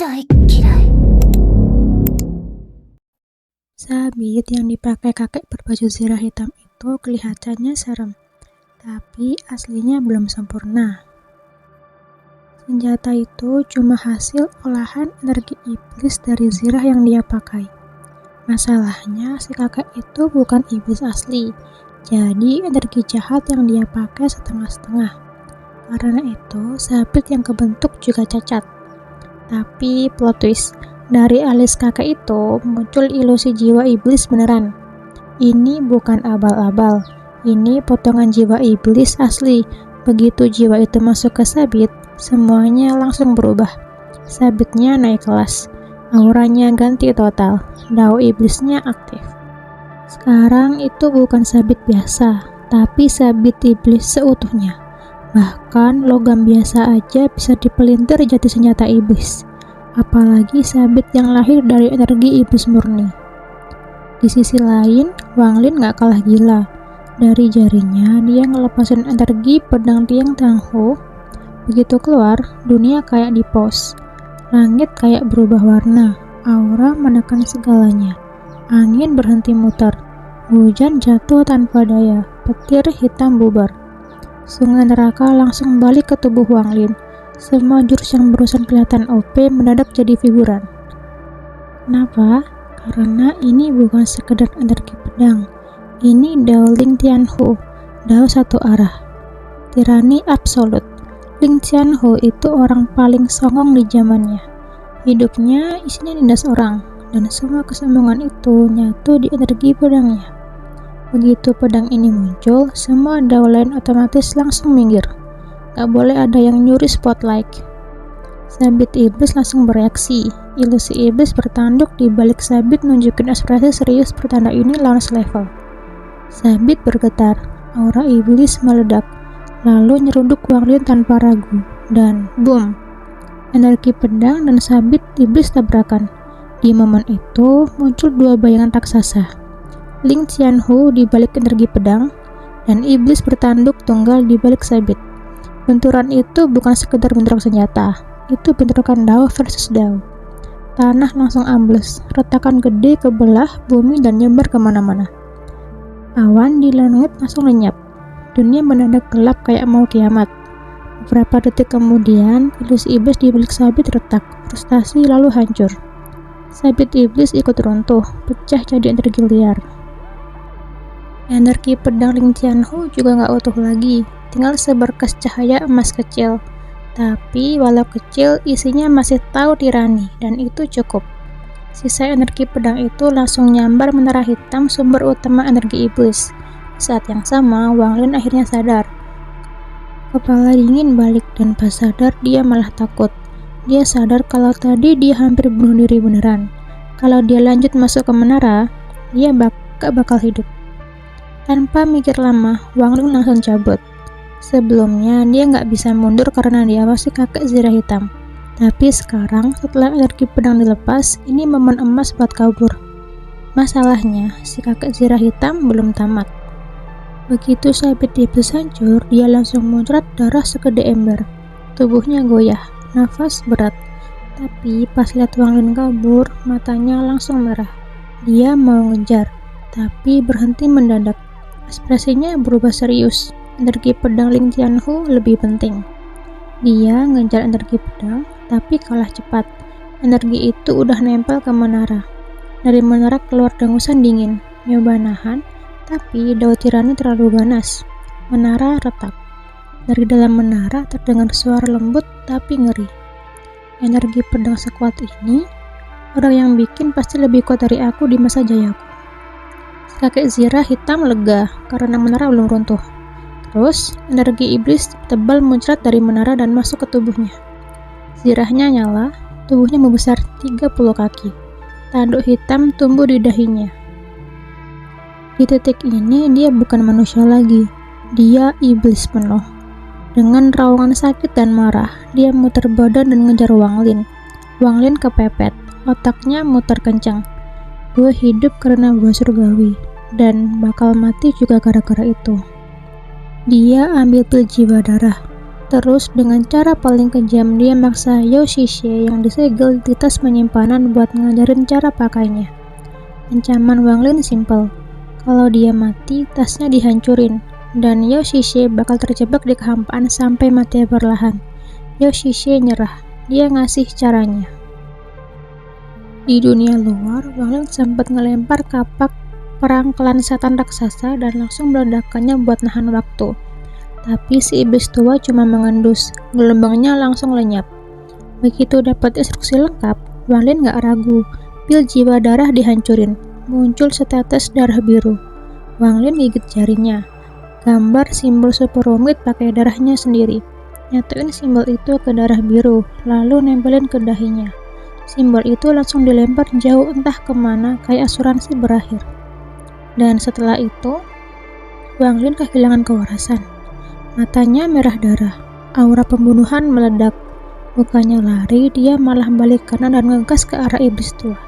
大嫌い. Sabit yang dipakai kakek berbaju zirah hitam itu kelihatannya serem, tapi aslinya belum sempurna. Senjata itu cuma hasil olahan energi iblis dari zirah yang dia pakai. Masalahnya si kakek itu bukan iblis asli, jadi energi jahat yang dia pakai setengah-setengah. Karena itu, sabit yang kebentuk juga cacat. Tapi plot twist, dari alis kakek itu muncul ilusi jiwa iblis beneran. Ini bukan abal-abal, ini potongan jiwa iblis asli. Begitu jiwa itu masuk ke sabit, semuanya langsung berubah. Sabitnya naik kelas, auranya ganti total, dao iblisnya aktif. Sekarang itu bukan sabit biasa, tapi sabit iblis seutuhnya. Bahkan logam biasa aja bisa dipelintir jadi senjata iblis. Apalagi sabit yang lahir dari energi iblis murni. Di sisi lain, Wang Lin gak kalah gila. Dari jarinya, dia ngelepasin energi pedang Tiang Tanghu. Begitu keluar, dunia kayak di pause. Langit kayak berubah warna, aura menekan segalanya. Angin berhenti muter, hujan jatuh tanpa daya, petir hitam bubar. Sungai neraka langsung balik ke tubuh Wang Lin. Semua jurus yang barusan kelihatan OP mendadak jadi figuran. Kenapa? Karena ini bukan sekedar energi pedang. Ini Dao Ling Tianhu, Dao satu arah. Tirani absolut. Ling Tianhu itu orang paling songong di zamannya. Hidupnya isinya nindas orang, dan semua kesombongan itu nyatu di energi pedangnya. Begitu pedang ini muncul, semua dao lain otomatis langsung minggir. Gak boleh ada yang nyuri spotlight. Sabit iblis langsung bereaksi. Ilusi iblis bertanduk di balik sabit nunjukin ekspresi serius pertanda ini lawan level. Sabit bergetar, aura iblis meledak, lalu nyeruduk Wang Lin tanpa ragu. Dan boom! Energi pedang dan sabit iblis tabrakan. Di momen itu muncul dua bayangan raksasa. Ling Tianhu di balik energi pedang, dan iblis bertanduk tunggal di balik sabit. Benturan itu bukan sekedar bentrok senjata, itu bentrokan dao versus dao. Tanah langsung ambles, retakan gede kebelah bumi dan nyebar kemana-mana. Awan di langit langsung lenyap, dunia mendadak gelap kayak mau kiamat. Beberapa detik kemudian, ilusi iblis di balik sabit retak, frustasi lalu hancur. Sabit iblis ikut runtuh, pecah jadi energi liar. Energi pedang Ling Tianhu juga gak utuh lagi, tinggal seberkas cahaya emas kecil. Tapi walau kecil, isinya masih tahu tirani, dan itu cukup. Sisa energi pedang itu langsung nyambar menara hitam sumber utama energi iblis. Saat yang sama, Wang Lin akhirnya sadar. Kepala dingin balik dan pas sadar dia malah takut. Dia sadar kalau tadi dia hampir bunuh diri beneran. Kalau dia lanjut masuk ke menara, dia gak bakal hidup. Tanpa mikir lama, Wang Lin langsung cabut. Sebelumnya, dia nggak bisa mundur karena diawasi kakek zirah hitam. Tapi sekarang, setelah energi pedang dilepas, ini momen emas buat kabur. Masalahnya, si kakek zirah hitam belum tamat. Begitu sabit iblis hancur, dia langsung muncrat darah segede ember. Tubuhnya goyah, nafas berat. Tapi pas lihat Wang Lin kabur, matanya langsung merah. Dia mau ngejar, tapi berhenti mendadak. Ekspresinya berubah serius. Energi pedang Ling Tianhu lebih penting. Dia ngejar energi pedang, tapi kalah cepat. Energi itu udah nempel ke menara. Dari menara keluar dengusan dingin. Nyoba nahan, tapi dao tirani terlalu ganas. Menara retak. Dari dalam menara terdengar suara lembut tapi ngeri. Energi pedang sekuat ini, orang yang bikin pasti lebih kuat dari aku di masa jayaku. Kakek zirah hitam lega karena menara belum runtuh. Terus, energi iblis tebal muncrat dari menara dan masuk ke tubuhnya. Zirahnya nyala, tubuhnya membesar 30 kaki. Tanduk hitam tumbuh di dahinya. Di titik ini, dia bukan manusia lagi. Dia iblis penuh. Dengan raungan sakit dan marah, dia muter badan dan ngejar Wang Lin. Wang Lin kepepet, otaknya muter kencang. Gue hidup karena gue surgawi, dan bakal mati juga gara-gara itu. Dia ambil pil jiwa darah. Terus dengan cara paling kejam dia maksa Yoshise yang disegel di tas penyimpanan buat ngajarin cara pakainya. Ancaman Wang Lin simpel, kalau dia mati tasnya dihancurin dan Yoshise bakal terjebak di kehampaan sampai mati perlahan. Yoshise nyerah, dia ngasih caranya. Di dunia luar, Wang Lin sempat ngelempar kapak perang klan setan raksasa dan langsung meledakkannya buat nahan waktu. Tapi si iblis tua cuma mengendus, gelombangnya langsung lenyap. Begitu dapat instruksi lengkap, Wang Lin gak ragu, pil jiwa darah dihancurin, muncul setetes darah biru. Wang Lin gigit jarinya, gambar simbol super rumit pakai darahnya sendiri. Nyatuin simbol itu ke darah biru, lalu nempelin ke dahinya. Simbol itu langsung dilempar jauh entah kemana kayak asuransi berakhir. Dan setelah itu, Wang Lin kehilangan kewarasan. Matanya merah darah, aura pembunuhan meledak. Bukannya lari, dia malah balik kanan dan ngegas ke arah iblis tua.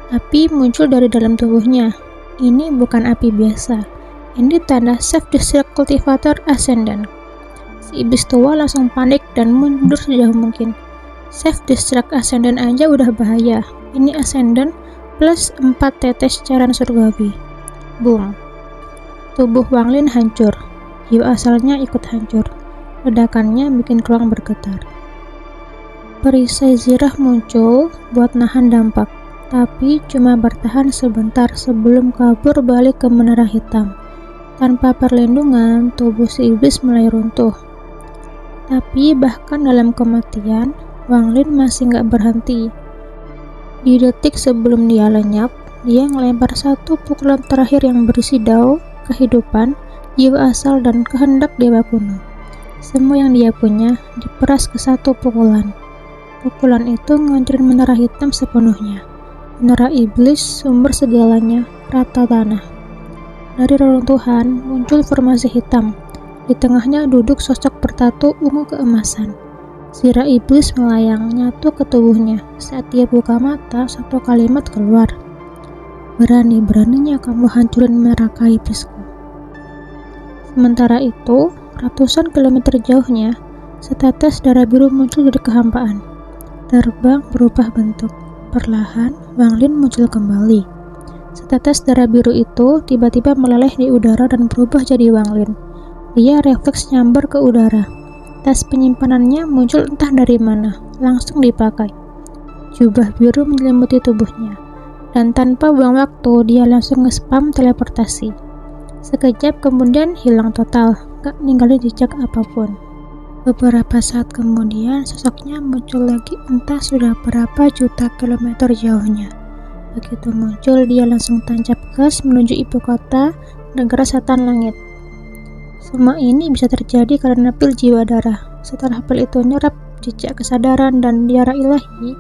Api muncul dari dalam tubuhnya. Ini bukan api biasa. Ini tanda self-destruct cultivator ascendant. Si iblis tua langsung panik dan mundur sejauh mungkin. Self-destruct ascendant aja udah bahaya. Ini ascendant plus 4 tetes cairan surgawi. Boom. Tubuh Wang Lin hancur. Jiwa asalnya ikut hancur. Ledakannya bikin ruang bergetar. Perisai zirah muncul buat nahan dampak, tapi cuma bertahan sebentar sebelum kabur balik ke menara hitam. Tanpa perlindungan, tubuh si iblis mulai runtuh. Tapi bahkan dalam kematian, Wang Lin masih gak berhenti. Di detik sebelum dia lenyap, dia ngelempar satu pukulan terakhir yang berisi dao, kehidupan, jiwa asal dan kehendak dewa kuno. Semua yang dia punya diperas ke satu pukulan. Pukulan itu ngancurin menara hitam sepenuhnya. Menara iblis, sumber segalanya, rata tanah. Dari reruntuhan muncul formasi hitam. Di tengahnya duduk sosok bertato ungu keemasan. Zirah iblis melayang nyatu ke tubuhnya. Saat dia buka mata, satu kalimat keluar. Berani-beraninya kamu hancurin neraka iblisku. Sementara itu, ratusan kilometer jauhnya, setetes darah biru muncul dari kehampaan. Terbang berubah bentuk. Perlahan, Wang Lin muncul kembali. Setetes darah biru itu tiba-tiba meleleh di udara dan berubah jadi Wang Lin. Dia refleks nyambar ke udara. Tas penyimpanannya muncul entah dari mana, langsung dipakai. Jubah biru menyelimuti tubuhnya. Dan tanpa buang waktu, dia langsung nge-spam teleportasi. Sekejap kemudian hilang total, gak ninggalin jejak apapun. Beberapa saat kemudian sosoknya muncul lagi entah sudah berapa juta kilometer jauhnya. Begitu muncul dia langsung tancap gas menuju ibu kota negara setan langit. Semua ini bisa terjadi karena pil jiwa darah. Setelah pil itu nyerap jejak kesadaran dan diara ilahi,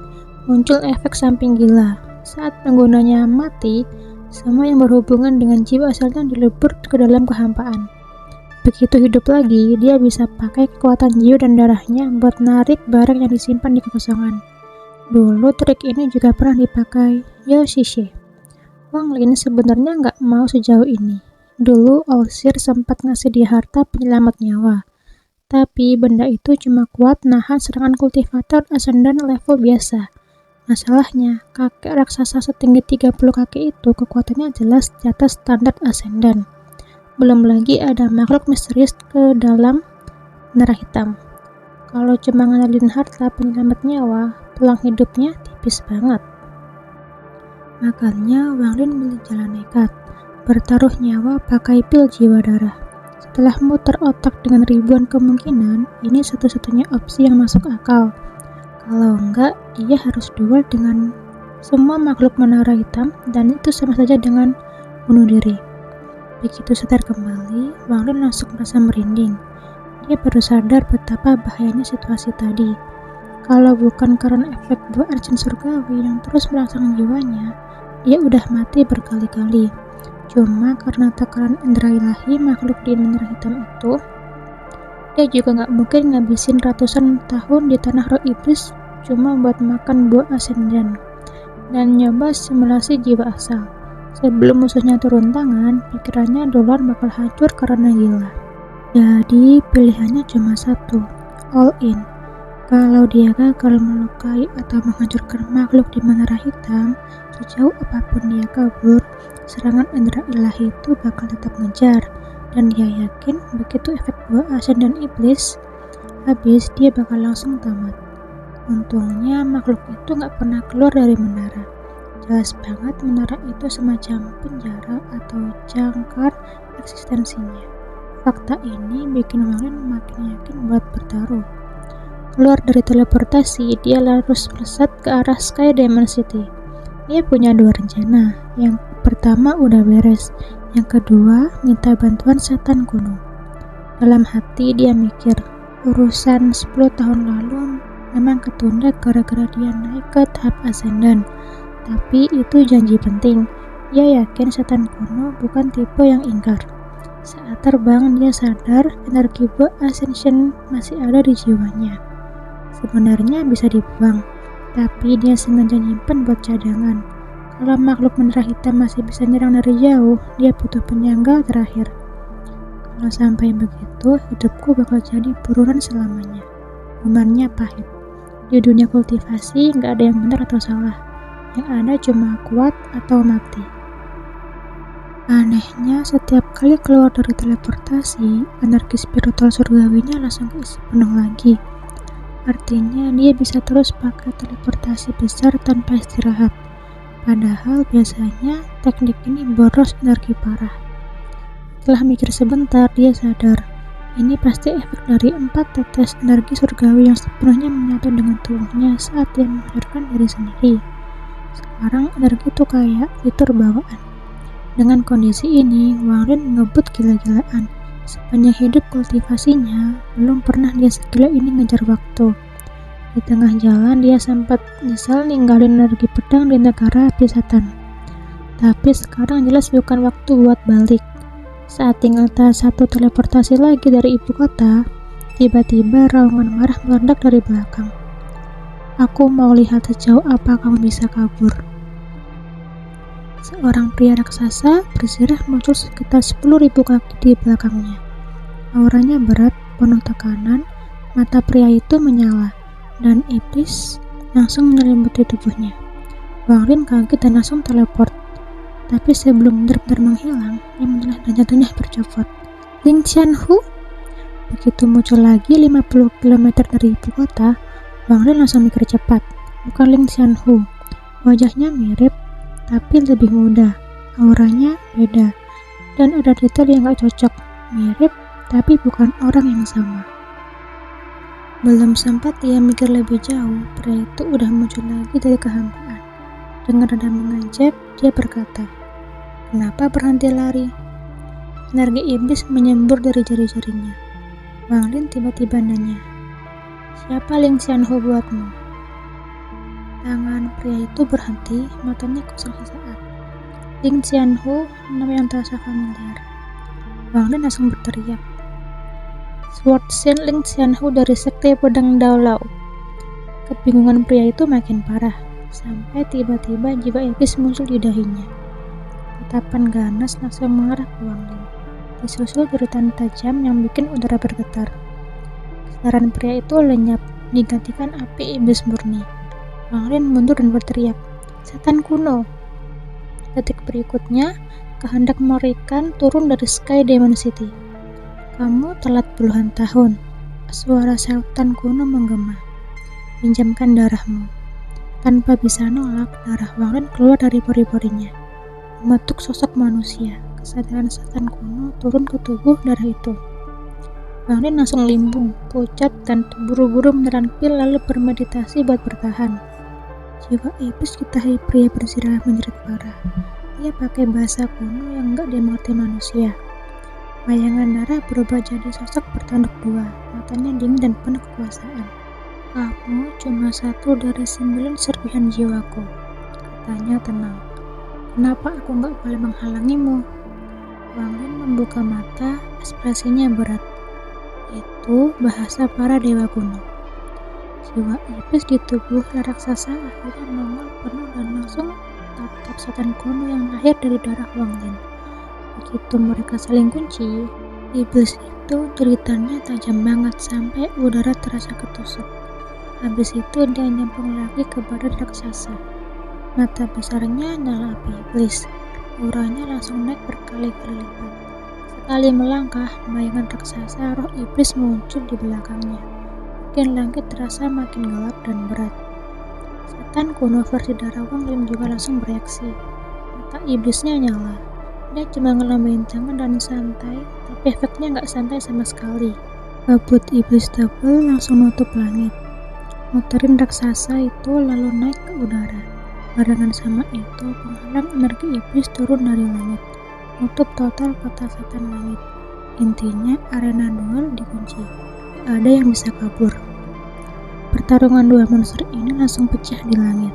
muncul efek samping gila. Saat penggunanya mati, semua yang berhubungan dengan jiwa asalnya dilebur ke dalam kehampaan. Begitu hidup lagi, dia bisa pakai kekuatan jiwa dan darahnya buat narik barang yang disimpan di kekosongan. Dulu trik ini juga pernah dipakai Yoshise. Wang Lin sebenarnya nggak mau sejauh ini. Dulu Olsir sempat ngasih dia harta penyelamat nyawa. Tapi benda itu cuma kuat nahan serangan kultivator ascendant level biasa. Masalahnya, kakek raksasa setinggi 30 kaki itu kekuatannya jelas di atas standar ascendant. Belum lagi ada makhluk misterius ke dalam menara hitam. Kalau cuma ngandelin harta penyelamat nyawa, peluang hidupnya tipis banget. Makanya Wang Lin milih jalan nekat, bertaruh nyawa pakai pil jiwa darah. Setelah muter otak dengan ribuan kemungkinan, ini satu-satunya opsi yang masuk akal. Kalau enggak, dia harus duel dengan semua makhluk menara hitam dan itu sama saja dengan bunuh diri. Begitu sadar kembali, Wang Lin langsung merasa merinding. Dia baru sadar betapa bahayanya situasi tadi. Kalau bukan karena efek buah arcen surgawi yang terus merangsang jiwanya, dia udah mati berkali-kali. Cuma karena tekanan indera ilahi makhluk di menara hitam itu, dia juga gak mungkin ngabisin ratusan tahun di tanah roh iblis cuma buat makan buah ascendant dan nyoba simulasi jiwa asal. Sebelum musuhnya turun tangan, pikirannya duluan bakal hancur karena gila. Jadi pilihannya cuma satu, all in. Kalau dia gagal melukai atau menghancurkan makhluk di menara hitam, sejauh apapun dia kabur, serangan indera ilahi itu bakal tetap ngejar. Dan dia yakin begitu efek buah asin dan iblis habis, dia bakal langsung tamat. Untungnya makhluk itu gak pernah keluar dari menara. Jelas banget menara itu semacam penjara atau jangkar eksistensinya. Fakta ini bikin Warren makin yakin buat bertaruh. Keluar dari teleportasi, dia harus melesat ke arah Sky Diamond City. Dia punya dua rencana. Yang pertama udah beres, yang kedua minta bantuan setan kuno. Dalam hati dia mikir, urusan 10 tahun lalu memang ketunda gara-gara dia naik ke tahap ascendant. Tapi itu janji penting. Dia yakin setan kuno bukan tipe yang ingkar. Saat terbang dia sadar energi buah ascension masih ada di jiwanya. Sebenarnya bisa dibuang, tapi dia sengaja nyimpen buat cadangan. Kalau makhluk menara hitam masih bisa nyerang dari jauh, dia butuh penyangga terakhir. Kalau sampai begitu, hidupku bakal jadi buruan selamanya. Hukumannya pahit. Di dunia kultivasi nggak ada yang benar atau salah. Yang ada cuma kuat atau mati. Anehnya, setiap kali keluar dari teleportasi, energi spiritual surgawinya langsung keisi penuh lagi. Artinya dia bisa terus pakai teleportasi besar tanpa istirahat. Padahal biasanya teknik ini boros energi parah. Setelah mikir sebentar, dia sadar ini pasti efek dari 4 tetes energi surgawi yang sepenuhnya menyatu dengan tubuhnya saat dia menghancurkan diri sendiri. Sekarang energi itu kayak fitur bawaan. Dengan kondisi ini, Warren ngebut gila-gilaan. Sepanjang hidup kultivasinya, belum pernah dia segila ini ngejar waktu. Di tengah jalan dia sempat nyesal ninggalin energi pedang di negara api setan. Tapi sekarang jelas bukan waktu buat balik. Saat tinggal tahap 1 teleportasi lagi dari ibu kota, tiba-tiba raungan marah meledak dari belakang. Aku mau lihat sejauh apa kamu bisa kabur. Seorang pria raksasa berzirah muncul sekitar 10.000 kaki di belakangnya. Auranya berat, penuh tekanan, mata pria itu menyala, dan iblis langsung menyelimuti tubuhnya. Warren kaget dan langsung teleport. Tapi sebelum benar-benar menghilang, dia menyerah dan jatuhnya bercopot. Ling Xianhu? Begitu muncul lagi 50 km dari ibu kota, Warren langsung mikir cepat. Bukan Ling Xianhu. Wajahnya mirip, tapi lebih muda, auranya beda, dan ada detail yang gak cocok. Mirip, tapi bukan orang yang sama. Belum sempat dia mikir lebih jauh, pria itu udah muncul lagi dari kehampaan. Dengan nada mengajak, dia berkata, "Kenapa berhenti lari?" Energi iblis menyembur dari jari-jarinya. Warren tiba-tiba nanya, "Siapa Ling Xianhu buatmu?" Tangan pria itu berhenti, matanya kosong sesaat. Ling Xianhu, nama yang terasa familiar. Warren langsung berteriak, "Sword Shen Ling Xianhu dari sekte pedang Daolao." Kebingungan pria itu makin parah, sampai tiba-tiba jiwa iblis muncul di dahinya. Tatapan ganas langsung mengarah ke Warren, disusul jeritan tajam yang bikin udara bergetar. Kesadaran pria itu lenyap, digantikan api iblis murni. Warren mundur dan berteriak, "Setan kuno!" Detik berikutnya, kehendak mengerikan turun dari Sky Diamond City. "Kamu telat puluhan tahun," suara setan kuno menggema. "Pinjamkan darahmu." Tanpa bisa nolak, darah Warren keluar dari pori-porinya, membentuk sosok manusia. Kesadaran setan kuno turun ke tubuh darah itu. Warren langsung limbung, pucat, dan buru-buru menelan pil lalu bermeditasi buat bertahan. Jiwa iblis ditahi pria berzirah menjerit parah. Dia pakai bahasa kuno yang enggak dimengerti manusia. Bayangan darah berubah jadi sosok bertanduk dua, matanya dingin dan penuh kekuasaan. "Kamu cuma satu dari 9 serpihan jiwaku," katanya tenang. "Kenapa aku enggak boleh menghalangimu?" Warren membuka mata, ekspresinya berat. Itu bahasa para dewa kuno. Jiwa iblis di tubuh raksasa akhirnya nongol penuh dan langsung tatap setan kuno yang lahir dari darah Warren. Begitu mereka saling kunci, iblis itu jeritannya tajam banget sampai udara terasa ketusuk. Habis itu dia nyambung lagi ke badan raksasa. Mata besarnya nyala api iblis. Auranya langsung naik berkali-kali lipat. Sekali melangkah, bayangan raksasa roh iblis muncul di belakangnya. Bikin langit terasa makin gelap dan berat. Setan kuno versi darah Wanglin juga langsung bereaksi. Mata iblisnya nyala. Dia cuma ngelambain tangan dan santai, tapi efeknya nggak santai sama sekali. Kabut iblis tebal langsung nutup langit. Muterin raksasa itu lalu naik ke udara. Barengan sama itu, penghalang energi iblis turun dari langit, nutup total kota setan langit. Intinya, arena duel dikunci. Gak ada yang bisa kabur. Pertarungan dua monster ini langsung pecah di langit.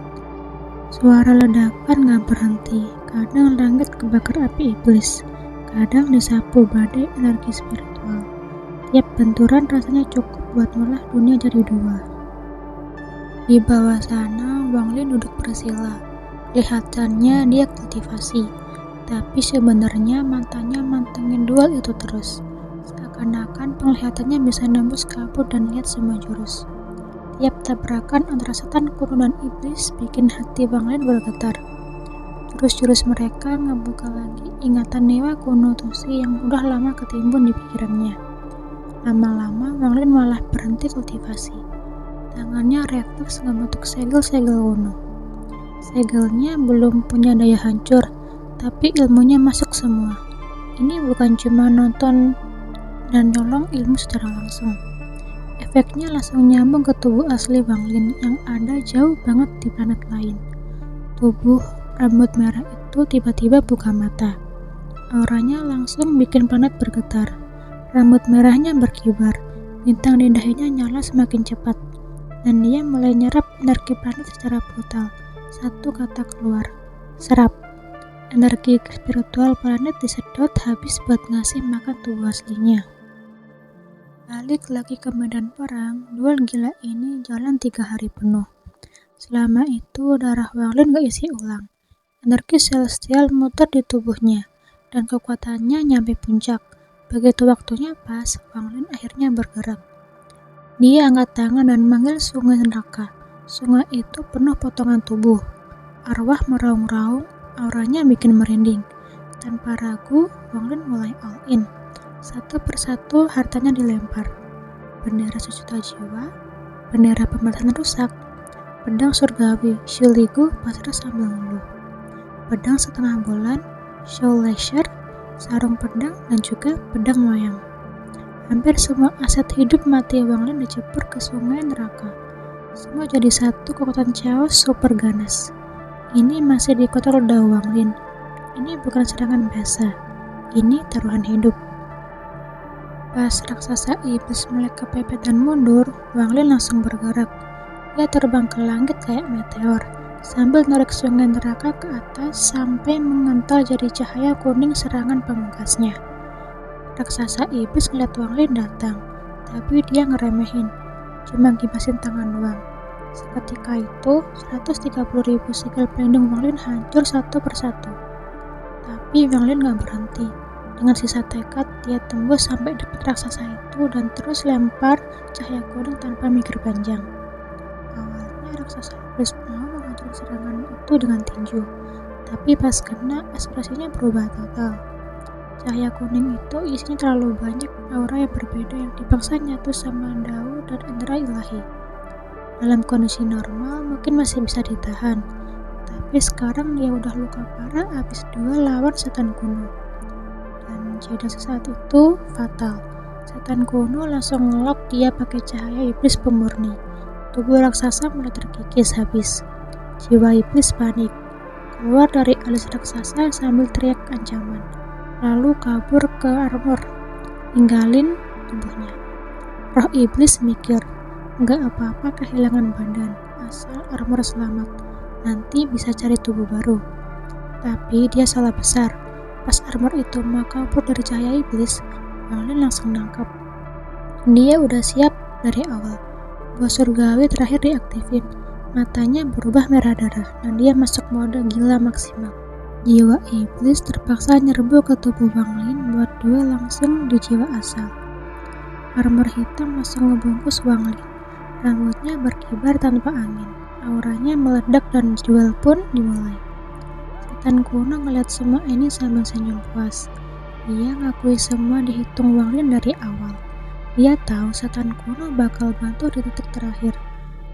Suara ledakan gak berhenti. Kadang langit kebakar api iblis, kadang disapu badai energi spiritual. Tiap benturan rasanya cukup buat melah dunia jadi dua. Di bawah sana, Wanglin duduk bersila. Kelihatannya dia kultivasi, tapi sebenarnya matanya mantengin duel itu terus. Seakan-akan penglihatannya bisa nembus kabut dan lihat semua jurus. Tiap tabrakan antara setan kuno dan iblis bikin hati Wanglin bergetar. Jurus-jurus mereka ngebuka lagi ingatan dewa kuno Tusi yang udah lama ketimbun di pikirannya. Lama-lama Wanglin malah berhenti kultivasi. Tangannya refleks ngebentuk segel-segel kuno. Segelnya belum punya daya hancur, tapi ilmunya masuk semua. Ini bukan cuma nonton dan nyolong ilmu secara langsung. Efeknya langsung nyambung ke tubuh asli Wanglin yang ada jauh banget di planet lain. Tubuh rambut merah itu tiba-tiba buka mata. Auranya langsung bikin planet bergetar. Rambut merahnya berkibar, bintang di dahinya nyala semakin cepat, dan dia mulai nyerap energi planet secara brutal. Satu kata keluar, serap. Energi spiritual planet disedot habis buat ngasih makan tubuh aslinya. Balik lagi ke medan perang, duel gila ini jalan 3 hari penuh. Selama itu darah Wanglin gak isi ulang. Energi celestial muter di tubuhnya, dan kekuatannya nyampe puncak. Begitu waktunya pas, Wanglin akhirnya bergerak. Dia angkat tangan dan manggil sungai neraka. Sungai itu penuh potongan tubuh. Arwah meraung-raung, auranya bikin merinding. Tanpa ragu, Wanglin mulai all in. Satu persatu hartanya dilempar. Bendera sejuta jiwa, bendera pembalasan rusak, pedang surgawi, Shuligu pasrah sambil ngeluh. Pedang setengah bulan, Show Lasher, sarung pedang, dan juga pedang wayang. Hampir semua aset hidup mati Wanglin dicebur ke sungai neraka. Semua jadi satu kekuatan chaos super ganas. Ini masih di kota roda Wanglin. Ini bukan serangan biasa. Ini taruhan hidup. Pas raksasa iblis mulai kepepet dan mundur, Wanglin langsung bergerak. Dia terbang ke langit kayak meteor, sambil narik sungai neraka ke atas sampai mengental jadi cahaya kuning serangan pamungkasnya. Raksasa iblis ngeliat Wanglin datang, tapi dia ngeremehin, cuma gibasin tangan doang. Seketika itu, 130.000 sigil pelindung Wanglin hancur satu persatu. Tapi Wanglin gak berhenti. Dengan sisa tekad, dia tembus sampai dekat raksasa itu dan terus lempar cahaya kuning tanpa mikir panjang. Awalnya raksasa iblis mau menghancurkan serangan itu dengan tinju, tapi pas kena, ekspresinya berubah total. Cahaya kuning itu isinya terlalu banyak aura yang berbeda yang dipaksa nyatu sama dao dan indera ilahi. Dalam kondisi normal mungkin masih bisa ditahan, tapi sekarang dia udah luka parah abis duel lawan setan kuno. Dan jeda sesaat itu fatal. Setan kuno langsung ngelok dia pakai cahaya iblis pemurni. Tubuh raksasa mulai terkikis habis. Jiwa iblis panik, keluar dari alis raksasa sambil teriak ancaman, lalu kabur ke armor, ninggalin tubuhnya. Roh iblis mikir, nggak apa-apa kehilangan badan, asal armor selamat, nanti bisa cari tubuh baru. Tapi dia salah besar. Pas armor itu mau kabur dari cahaya iblis, Wanglin langsung nangkap. Dia udah siap dari awal. Buah surgawi terakhir diaktifin. Matanya berubah merah darah dan dia masuk mode gila maksimal. Jiwa iblis terpaksa nyerbu ke tubuh Wanglin buat duel langsung di jiwa asal. Armor hitam langsung ngebungkus Wang Lin. Rambutnya berkibar tanpa angin. Auranya meledak dan duel pun dimulai. Setan kuno ngeliat semua ini sambil senyum puas. Dia ngakui semua dihitung Wang Lin dari awal. Dia tahu setan kuno bakal bantu di titik terakhir.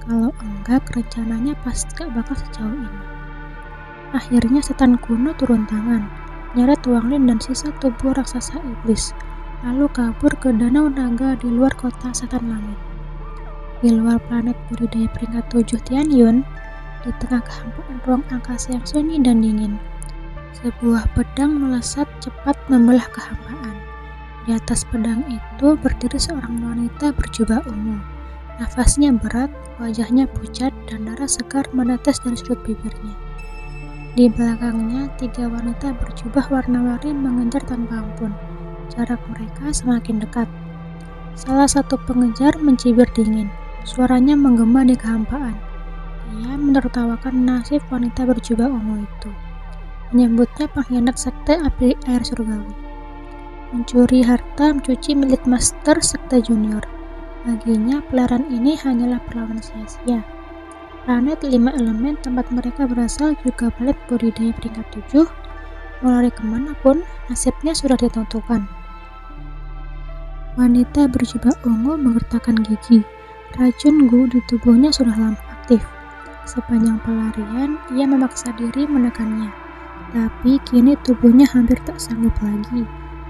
Kalau enggak, rencananya pasti gak bakal sejauh ini. Akhirnya setan kuno turun tangan, nyeret Wang Lin dan sisa tubuh raksasa iblis, lalu kabur ke danau naga di luar kota setan langit. Di luar planet budidaya peringkat 7 Tianyun, di tengah kehampaan ruang angkasa yang sunyi dan dingin, sebuah pedang melesat cepat membelah kehampaan. Di atas pedang itu berdiri seorang wanita berjubah ungu. Nafasnya berat, wajahnya pucat, dan darah segar menetes dari sudut bibirnya. Di belakangnya, 3 wanita berjubah warna-warni mengejar tanpa ampun. Jarak mereka semakin dekat. Salah satu pengejar mencibir dingin. Suaranya menggema di kehampaan. Ia menertawakan nasib wanita berjubah ungu itu. Menyebutnya pengkhianat sekte api air surgawi. Mencuri harta mencuci milik master sekte junior. Baginya, pelaran ini hanyalah perlawanan sia-sia. Planet 5 elemen tempat mereka berasal juga planet budidaya peringkat 7. Mau lari kemanapun, nasibnya sudah ditentukan. Wanita berjubah ungu menggertakkan gigi. Racun Gu di tubuhnya sudah lama aktif. Sepanjang pelarian, ia memaksa diri menekannya. Tapi kini tubuhnya hampir tak sanggup lagi.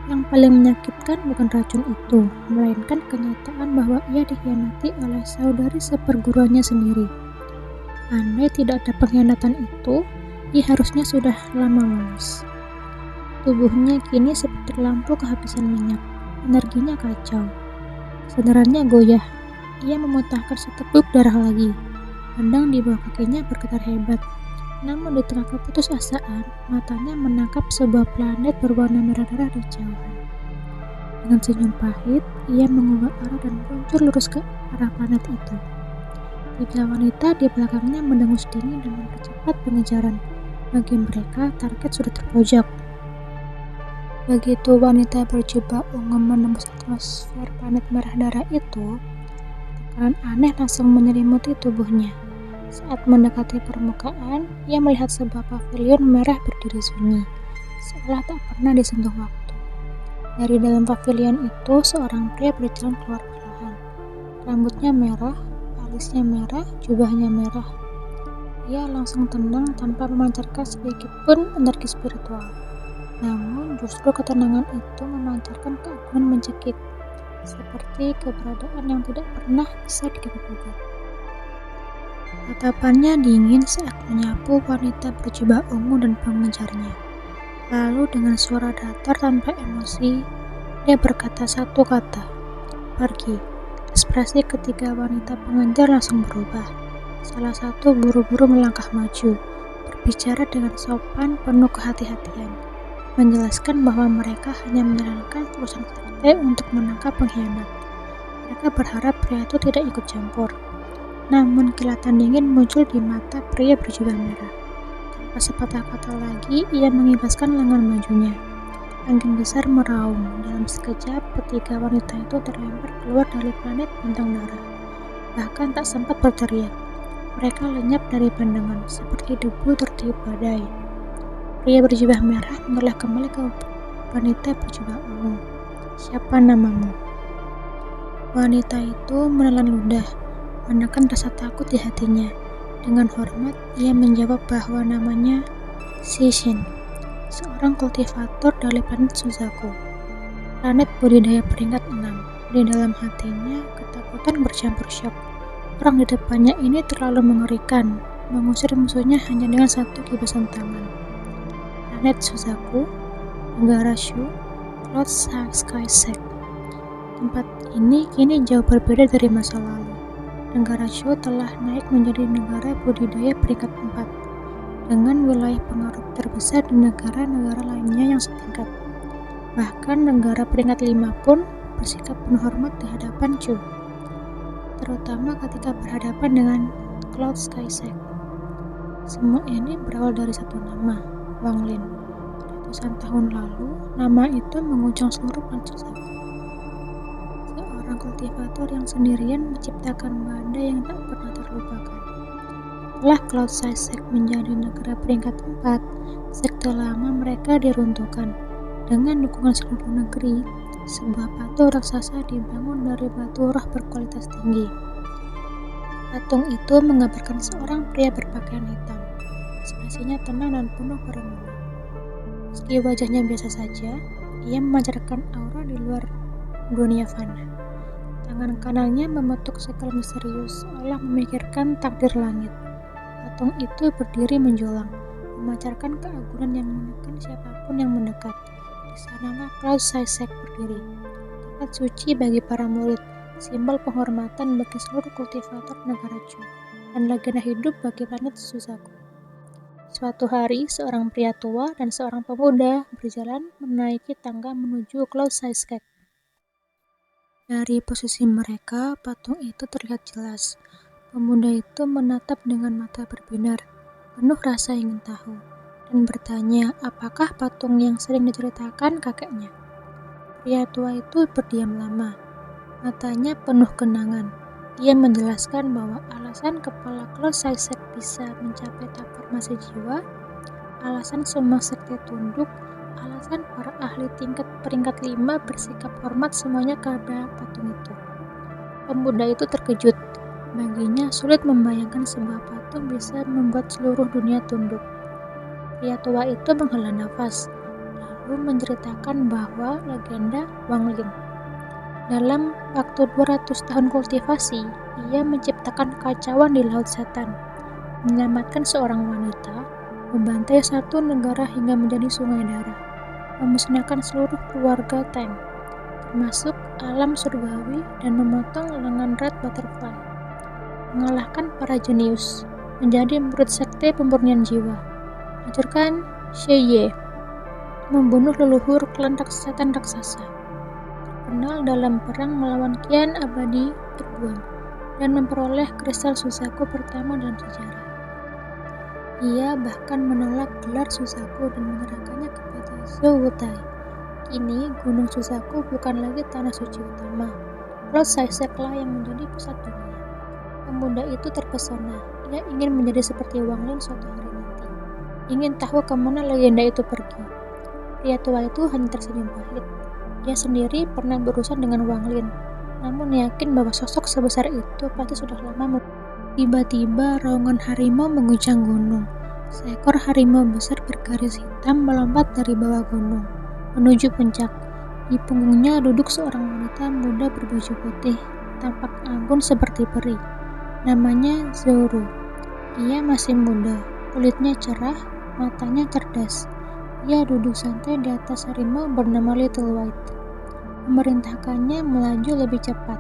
Yang paling menyakitkan bukan racun itu, melainkan kenyataan bahwa ia dikhianati oleh saudari seperguruannya sendiri. Andai tidak ada pengkhianatan itu, ia harusnya sudah lama lolos. Tubuhnya kini seperti lampu kehabisan minyak. Energinya kacau. Kesadarannya goyah. Ia memuntahkan seteguk darah lagi. Pedang di bawah kakinya bergetar hebat. Namun di tengah keputusasaan, matanya menangkap sebuah planet berwarna merah darah di jauhan. Dengan senyum pahit, ia mengubah arah dan meluncur lurus ke arah planet itu. 3 wanita di belakangnya mendengus dingin dan mempercepat pengejaran. Bagi mereka, target sudah terpojok. Begitu wanita berjubah ungu menembus atmosfer planet merah darah itu, tekanan aneh langsung menyelimuti tubuhnya. Saat mendekati permukaan, ia melihat sebuah pavilion merah berdiri sunyi, seolah tak pernah disentuh waktu. Dari dalam pavilion itu, seorang pria berjalan keluar perlahan. Rambutnya merah, alisnya merah, jubahnya merah. Ia langsung tenang tanpa memancarkan sedikit pun energi spiritual. Namun justru ketenangan itu memancarkan keagungan mencekik, seperti keberadaan yang tidak pernah bisa diganggu-gugat. Tatapannya dingin saat menyapu wanita berjubah ungu dan pengejarnya. Lalu dengan suara datar tanpa emosi, dia berkata satu kata, "Pergi." Ekspresi ketiga wanita pengejar langsung berubah. Salah satu buru-buru melangkah maju, berbicara dengan sopan penuh kehati-hatian, menjelaskan bahwa mereka hanya menjalankan urusan sekte untuk menangkap pengkhianat. Mereka berharap pria itu tidak ikut campur. Namun kilatan dingin muncul di mata pria berjubah merah. Tanpa sepatah kata lagi, ia mengibaskan lengan majunya. Angin besar meraung. Dalam sekejap, ketiga wanita itu terlempar keluar dari planet bintang darah. Bahkan tak sempat berteriak. Mereka lenyap dari pandangan, seperti debu tertiup badai. Pria berjubah merah menoleh kembali ke wanita berjubah ungu. "Siapa namamu?" Wanita itu menelan ludah, menekan rasa takut di hatinya. Dengan hormat, ia menjawab bahwa namanya Shishin, seorang kultivator dari planet Suzaku, planet budidaya peringkat 6. Di dalam hatinya, ketakutan bercampur syok. Orang di depannya ini terlalu mengerikan, mengusir musuhnya hanya dengan satu gibasan tangan. Planet Suzaku, negara Shu, Cloud Sky Sect. Tempat ini kini jauh berbeda dari masa lalu. Negara Shu telah naik menjadi negara budidaya peringkat 4, dengan wilayah pengaruh terbesar di negara-negara lainnya yang setingkat. Bahkan negara peringkat 5 pun bersikap penuh hormat di hadapan Shu, terutama ketika berhadapan dengan Cloud Sky Sect. Semua ini berawal dari satu nama, Wang Lin. Ratusan tahun lalu, nama itu mengguncang seluruh planet Suzaku. seorang kultivator yang sendirian menciptakan badai yang tak pernah terlupakan. Setelah Cloud Sisek menjadi negara peringkat 4, sekte lama mereka diruntuhkan. Dengan dukungan seluruh negeri, sebuah patung raksasa dibangun dari batu roh berkualitas tinggi. Patung itu menggambarkan seorang pria berpakaian hitam. Ekspresinya tenang dan penuh kerendahan. Meski wajahnya biasa saja, ia memancarkan aura di luar dunia fana. Tangan kanannya membentuk segel misterius, seolah memikirkan takdir langit. Patung itu berdiri menjulang, memancarkan keagungan yang menekan siapapun yang mendekat. Di sanalah Cloud Sisek berdiri, tempat suci bagi para murid, simbol penghormatan bagi seluruh kultivator negara Chu, dan legenda hidup bagi planet Suzaku. Suatu hari, seorang pria tua dan seorang pemuda berjalan menaiki tangga menuju Cloud Sisek. Dari posisi mereka, patung itu terlihat jelas. Pemuda itu menatap dengan mata berbinar, penuh rasa ingin tahu, dan bertanya apakah patung yang sering diceritakan kakeknya. Pria tua itu berdiam lama, matanya penuh kenangan. Ia menjelaskan bahwa alasan kepala Cloud Sisek bisa mencapai tahap formasi jiwa, alasan semua sekte tunduk, alasan para ahli tingkat peringkat 5 bersikap hormat semuanya kepada patung itu. Pemuda itu terkejut. Baginya sulit membayangkan sebuah patung bisa membuat seluruh dunia tunduk. Pria tua itu menghela nafas, lalu menceritakan bahwa legenda Wang Lin. Dalam waktu 200 tahun kultivasi, ia menciptakan kekacauan di Laut Setan, menyelamatkan seorang wanita, membantai satu negara hingga menjadi sungai darah, memusnahkan seluruh keluarga Tang, termasuk alam surgawi, dan memotong lengan Red Butterfly, mengalahkan para jenius, menjadi murid sekte pemurnian jiwa, hancurkan Xie, membunuh leluhur klan setan raksasa, terkenal dalam perang melawan Kian Abadi terbuang, dan memperoleh kristal Suzaku pertama dalam sejarah. Ia bahkan menolak gelar Suzaku dan menyerahkannya kepada Zhou Wutai. Kini Gunung Suzaku bukan lagi tanah suci utama, Cloud Sisek lah yang menjadi pusat dunia. Pemuda itu terpesona. Ia ingin menjadi seperti Wang Lin suatu hari nanti. Ingin tahu kemana legenda itu pergi. Pria tua itu hanya tersenyum pahit. Dia sendiri pernah berurusan dengan Wang Lin, namun yakin bahwa sosok sebesar itu pasti sudah lama. Tiba-tiba raungan harimau mengguncang gunung. Seekor harimau besar bergaris hitam melompat dari bawah gunung menuju puncak. Di punggungnya duduk seorang wanita muda berbaju putih, tampak anggun seperti peri. Namanya Zoro. Ia masih muda, kulitnya cerah, matanya cerdas. Ia duduk santai di atas harimau bernama Little White. Memerintahkannya melaju lebih cepat.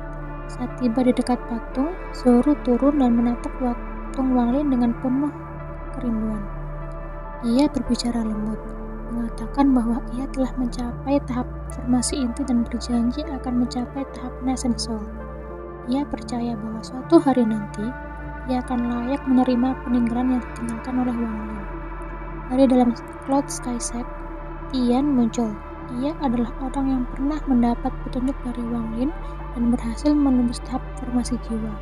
Saat tiba di dekat patung, Zoro turun dan menatap patung Wang Lin dengan penuh kerinduan. Ia berbicara lembut, mengatakan bahwa ia telah mencapai tahap formasi inti dan berjanji akan mencapai tahap Nascent Soul. Ia percaya bahwa suatu hari nanti, ia akan layak menerima peninggalan yang ditinggalkan oleh Wang Lin. Dari dalam Cloud Sisek, Tian muncul. Ia adalah orang yang pernah mendapat petunjuk dari Wang Lin dan berhasil menembus tahap formasi jiwa.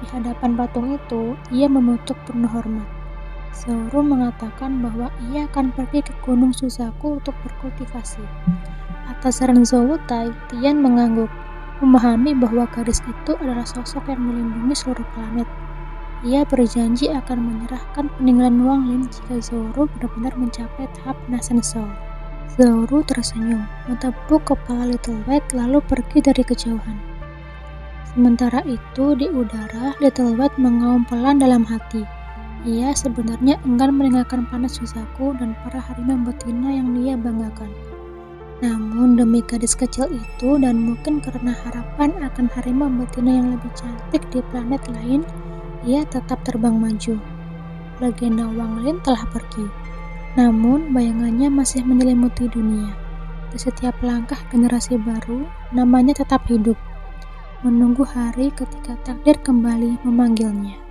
Di hadapan patung itu, ia memutuk penuh hormat. Zoro mengatakan bahwa ia akan pergi ke Gunung Suzaku untuk berkultivasi. Atas saran Zhou Wutai, Tian mengangguk, memahami bahwa gadis itu adalah sosok yang melindungi seluruh planet. Ia berjanji akan menyerahkan peninggalan Wang Lin jika Zoro benar-benar mencapai tahap Nascent Soul. Zoro tersenyum, mentepuk kepala Little White lalu pergi dari kejauhan. Sementara itu, di udara, Little White mengaum pelan dalam hati. Ia sebenarnya enggan meninggalkan planet Suzaku dan para harimau betina yang dia banggakan. Namun demi gadis kecil itu dan mungkin karena harapan akan harimau betina yang lebih cantik di planet lain, ia tetap terbang maju. Legenda Wang Lin telah pergi, namun bayangannya masih menyelimuti dunia. Di setiap langkah generasi baru, namanya tetap hidup, menunggu hari ketika takdir kembali memanggilnya.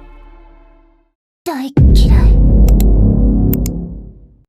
大嫌い